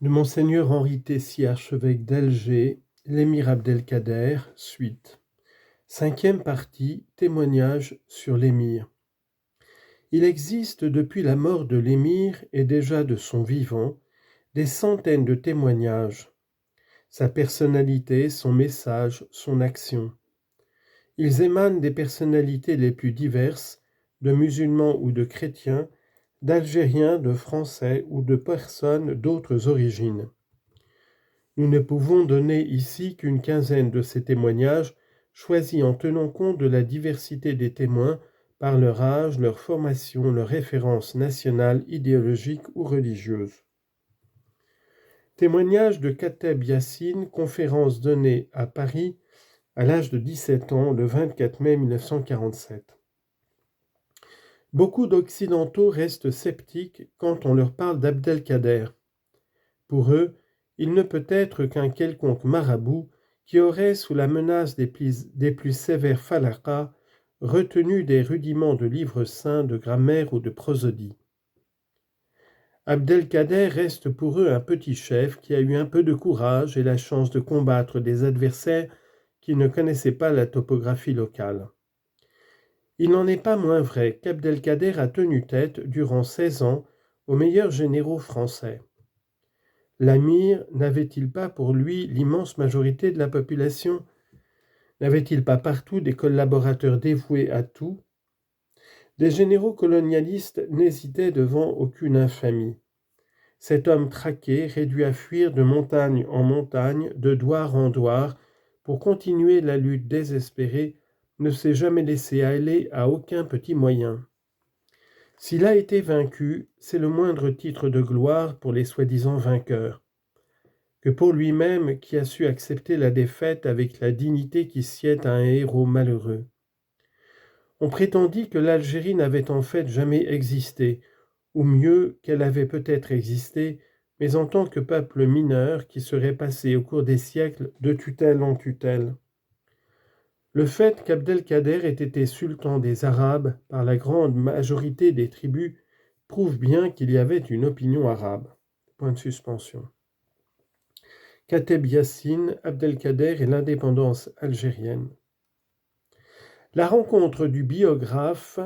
de Monseigneur Henri Tessier, archevêque d'Alger, l'émir Abdelkader, suite. 5e partie, témoignage sur l'émir. Il existe depuis la mort de l'émir et déjà de son vivant des centaines de témoignages. Sa personnalité, son message, son action. Ils émanent des personnalités les plus diverses, de musulmans ou de chrétiens, d'Algériens, de Français ou de personnes d'autres origines. Nous ne pouvons donner ici qu'une quinzaine de ces témoignages, choisis en tenant compte de la diversité des témoins par leur âge, leur formation, leur référence nationale, idéologique ou religieuse. Témoignage de Kateb Yassine, conférence donnée à Paris à l'âge de 17 ans le 24 mai 1947. Beaucoup d'Occidentaux restent sceptiques quand on leur parle d'Abdelkader. Pour eux, il ne peut être qu'un quelconque marabout qui aurait, sous la menace des plus sévères falaqas, retenu des rudiments de livres saints, de grammaire ou de prosodie. Abdelkader reste pour eux un petit chef qui a eu un peu de courage et la chance de combattre des adversaires qui ne connaissaient pas la topographie locale. Il n'en est pas moins vrai qu'Abdelkader a tenu tête durant 16 ans aux meilleurs généraux français. L'Amir n'avait-il pas pour lui l'immense majorité de la population? N'avait-il pas partout des collaborateurs dévoués à tout? Des généraux colonialistes n'hésitaient devant aucune infamie. Cet homme traqué, réduit à fuir de montagne en montagne, de douar en douar, pour continuer la lutte désespérée, ne s'est jamais laissé aller à aucun petit moyen. S'il a été vaincu, c'est le moindre titre de gloire pour les soi-disant vainqueurs, que pour lui-même qui a su accepter la défaite avec la dignité qui sied à un héros malheureux. On prétendit que l'Algérie n'avait en fait jamais existé, ou mieux qu'elle avait peut-être existé, mais en tant que peuple mineur qui serait passé au cours des siècles de tutelle en tutelle. Le fait qu'Abdelkader ait été sultan des Arabes par la grande majorité des tribus prouve bien qu'il y avait une opinion arabe. Point de suspension. Kateb Yassine, Abdelkader et l'indépendance algérienne. La rencontre du biographe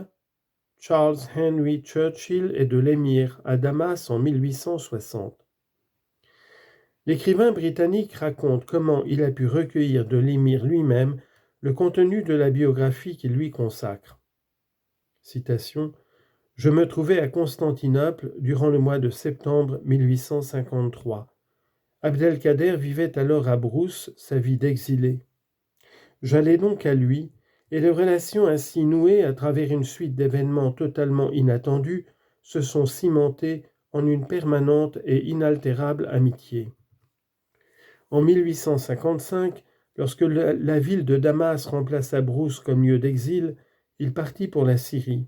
Charles Henry Churchill et de l'émir à Damas en 1860. L'écrivain britannique raconte comment il a pu recueillir de l'émir lui-même le contenu de la biographie qu'il lui consacre. Citation. « Je me trouvais à Constantinople durant le mois de septembre 1853. Abdelkader vivait alors à Brousse sa vie d'exilé. J'allais donc à lui, et les relations ainsi nouées à travers une suite d'événements totalement inattendus se sont cimentées en une permanente et inaltérable amitié. En 1855, lorsque la ville de Damas remplaça Brousse comme lieu d'exil, il partit pour la Syrie.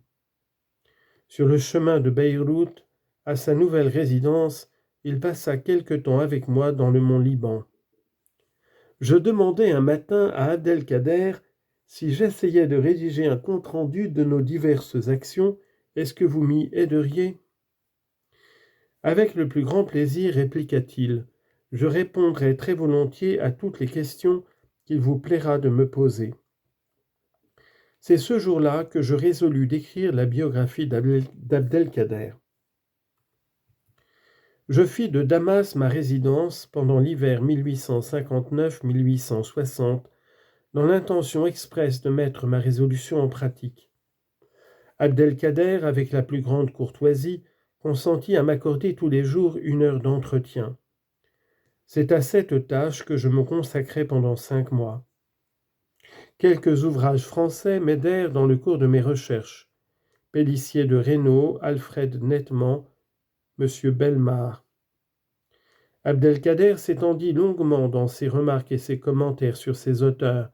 Sur le chemin de Beyrouth, à sa nouvelle résidence, il passa quelque temps avec moi dans le mont Liban. Je demandai un matin à Abdelkader si j'essayais de rédiger un compte-rendu de nos diverses actions, est-ce que vous m'y aideriez ? Avec le plus grand plaisir, répliqua-t-il, je répondrai très volontiers à toutes les questions qu'il vous plaira de me poser. C'est ce jour-là que je résolus d'écrire la biographie d'Abdelkader. Je fis de Damas ma résidence pendant l'hiver 1859-1860, dans l'intention expresse de mettre ma résolution en pratique. Abdelkader, avec la plus grande courtoisie, consentit à m'accorder tous les jours 1 heure d'entretien. C'est à cette tâche que je me consacrai pendant 5 mois. Quelques ouvrages français m'aidèrent dans le cours de mes recherches. Pélissier de Reynaud, Alfred Nettement, M. Bellemare. Abdelkader s'étendit longuement dans ses remarques et ses commentaires sur ses auteurs.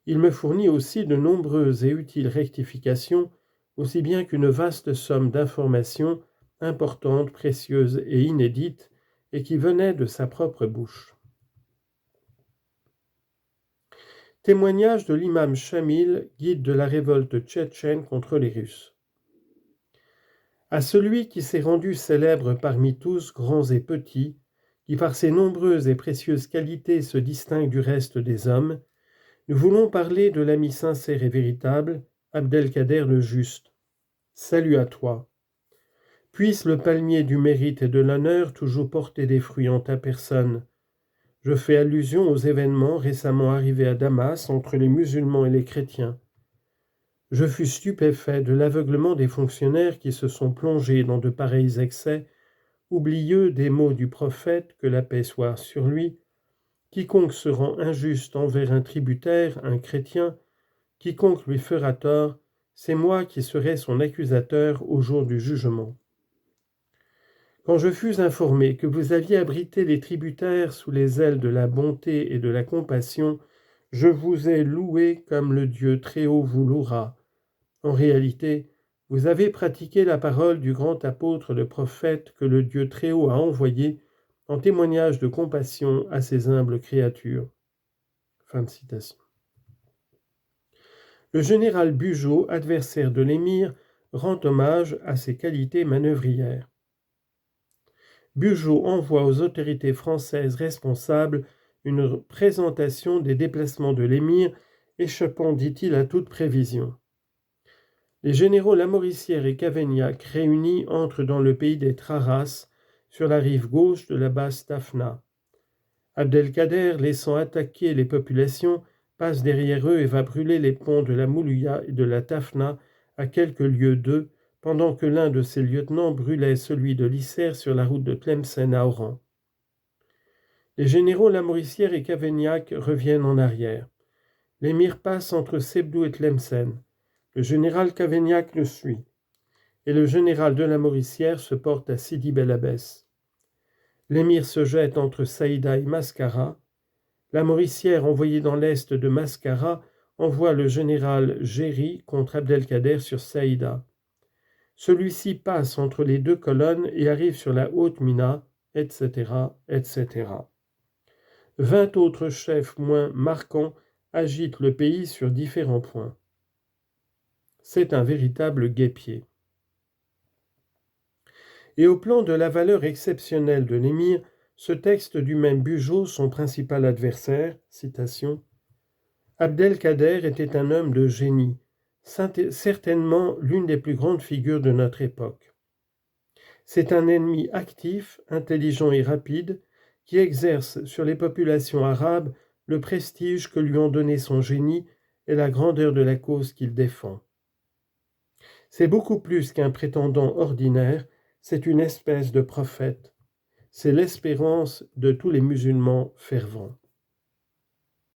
Il me fournit aussi de nombreuses et utiles rectifications, aussi bien qu'une vaste somme d'informations importantes, précieuses et inédites, et qui venaient de sa propre bouche. Témoignage de l'imam Chamil, guide de la révolte tchétchène contre les Russes. À celui qui s'est rendu célèbre parmi tous, grands et petits, qui par ses nombreuses et précieuses qualités se distingue du reste des hommes, nous voulons parler de l'ami sincère et véritable, Abdelkader le Juste. Salut à toi. Puisse le palmier du mérite et de l'honneur toujours porter des fruits en ta personne. Je fais allusion aux événements récemment arrivés à Damas entre les musulmans et les chrétiens. Je fus stupéfait de l'aveuglement des fonctionnaires qui se sont plongés dans de pareils excès, oublieux des mots du prophète, que la paix soit sur lui. Quiconque se rend injuste envers un tributaire, un chrétien, quiconque lui fera tort, c'est moi qui serai son accusateur au jour du jugement. Quand je fus informé que vous aviez abrité les tributaires sous les ailes de la bonté et de la compassion, je vous ai loué comme le Dieu Très-Haut vous louera. En réalité, vous avez pratiqué la parole du grand apôtre, le prophète que le Dieu Très-Haut a envoyé en témoignage de compassion à ses humbles créatures. Fin de citation. Le général Bugeaud, adversaire de l'émir, rend hommage à ses qualités manœuvrières. Bugeaud envoie aux autorités françaises responsables une présentation des déplacements de l'émir, échappant, dit-il, à toute prévision. Les généraux Lamoricière et Cavaignac, réunis, entrent dans le pays des Traras, sur la rive gauche de la basse Tafna. Abdelkader, laissant attaquer les populations, passe derrière eux et va brûler les ponts de la Moulouya et de la Tafna à quelques lieues d'eux, pendant que l'un de ses lieutenants brûlait celui de l'Isère sur la route de Tlemcen à Oran. Les généraux Lamoricière et Cavaignac reviennent en arrière. L'émir passe entre Sebdou et Tlemcen. Le général Cavaignac le suit, et le général de Lamoricière se porte à Sidi Bel Abbès. L'émir se jette entre Saïda et Mascara. Lamoricière, envoyé dans l'est de Mascara, envoie le général Géry contre Abdelkader sur Saïda. Celui-ci passe entre les deux colonnes et arrive sur la haute Mina, etc., etc. 20 autres chefs moins marquants agitent le pays sur différents points. C'est un véritable guêpier. Et au plan de la valeur exceptionnelle de l'émir, ce texte du même Bugeaud, son principal adversaire, citation, Abdelkader était un homme de génie, certainement l'une des plus grandes figures de notre époque. C'est un ennemi actif, intelligent et rapide, qui exerce sur les populations arabes le prestige que lui ont donné son génie et la grandeur de la cause qu'il défend. C'est beaucoup plus qu'un prétendant ordinaire, c'est une espèce de prophète. C'est l'espérance de tous les musulmans fervents.